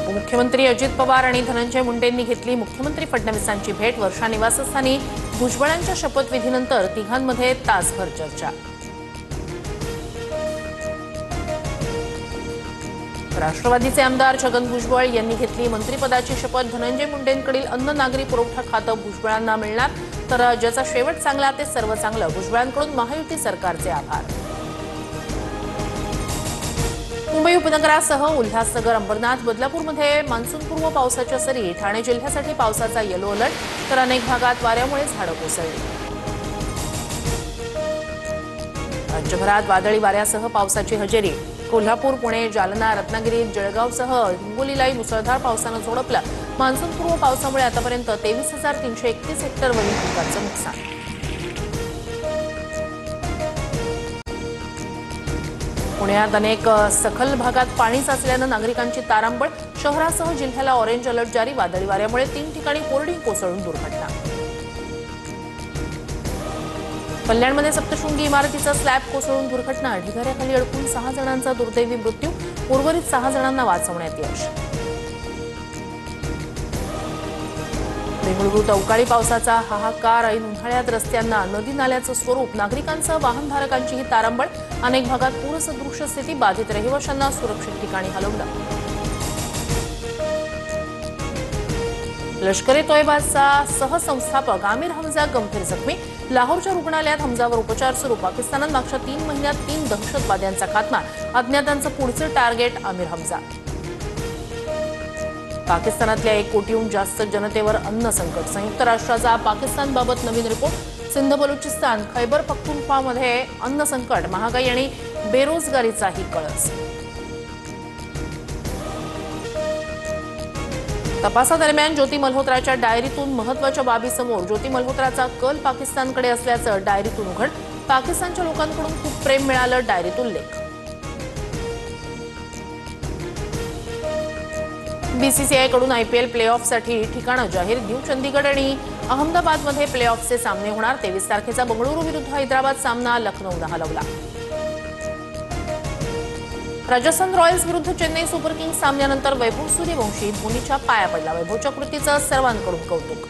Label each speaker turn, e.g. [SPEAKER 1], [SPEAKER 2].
[SPEAKER 1] उपमुख्यमंत्री अजित पवार आणि धनंजय मुंडेंनी घेतली मुख्यमंत्री फडणवीसांची भेट। वर्षा निवासस्थानी भुजबळांच्या शपथविधीनंतर तिघांमध्ये तासभर चर्चा। राष्ट्रवादीचे आमदार छगन भुजबळ यांनी घेतली मंत्रिपदाची शपथ। धनंजय मुंडेंकडील अन्न नागरी पुरवठा खातं भुजबळांना मिळणार, तर ज्याचा शेवट चांगला ते सर्व चांगलं। भुजबळांकडून महायुती सरकारचे आभार। मुंबई उपनगरासह उल्हासनगर, अंबरनाथ, बदलापूरमध्ये मान्सूनपूर्व पावसाच्या सरी। ठाणे जिल्ह्यासाठी पावसाचा येलो अलर्ट, तर अनेक भागात वाऱ्यामुळे झाडं कोसळली। राज्यभरात वादळी वाऱ्यासह पावसाची हजेरी। कोल्हापूर, पुणे, जालना, रत्नागिरी, जळगावसह हिंगोलीलाही मुसळधार पावसानं झोडपलं। मान्सूनपूर्व पावसामुळे आतापर्यंत 23,331 हेक्टरवरील पिकांचं नुकसान। पुण्यात अनेक सखल भागात पाणी साचल्यानं नागरिकांची तारांबळ। शहरासह जिल्ह्याला ऑरेंज अलर्ट जारी। वादळी वाऱ्यामुळे 3 ठिकाणी होर्डिंग कोसळून दुर्घटना। कल्याणमध्ये सप्तशृंगी इमारतीचा स्लॅब कोसळून दुर्घटना। ढिगाऱ्याखाली अडकून 6 जणांचा दुर्दैवी मृत्यू। उर्वरित 6 जणांना वाचवण्यात यश। बेंगळुरूत अवकाळी पावसाचा हाहाकार। ऐन उन्हाळ्यात रस्त्यांना नदी नाल्याचं स्वरूप। नागरिकांसह वाहनधारकांचीही तारांबळ। अनेक भागात पूरसदृश स्थिती। बाधित रहिवाशांना सुरक्षित ठिकाणी हलवलं। लष्कर-ए-तोयबाचा सहसंस्थापक आमिर हमजा गंभीर जखमी। लाहोरच्या रुग्णालयात हमजावर उपचार सुरू। पाकिस्तानात मागच्या 3 महिन्यात 3 दहशतवाद्यांचा खात्मा। अज्ञातांचं पुढचं टार्गेट आमिर हमजा। पाकिस्तानातल्या 1 कोटीहून जास्त जनतेवर अन्न संकट। संयुक्त राष्ट्राचा पाकिस्तानबाबत नवीन रिपोर्ट। सिंध बलुचिस्तान, खैबर पख्तूनख्वामध्ये अन्न संकट, महागाई आणि बेरोजगारीचाही कळस। तपासादरम्यान ज्योती मल्होत्राच्या डायरीतून महत्त्वाच्या बाबी समोर। ज्योती मल्होत्राचा कल पाकिस्तानकडे असल्याचं डायरीतून उघड। पाकिस्तानच्या लोकांकडून खूप प्रेम मिळालं, डायरीत उल्लेख। बीसीसीआयकडून आयपीएल प्लेऑफसाठी ठिकाणं जाहीर। न्यू चंदीगड आणि अहमदाबादमध्ये प्लेऑफचे सामने होणार। 23 तारखेचा बंगळुरू विरुद्ध हैदराबाद सामना लखनौनं हलवला। राजस्थान रॉयल्स विरुद्ध चेन्नई सुपर किंग्स सामन्यानंतर वैभव सूर्यवंशी धोनीच्या पाया पडला। वैभवच्या कृतीचं सर्वांकडून कौतुक।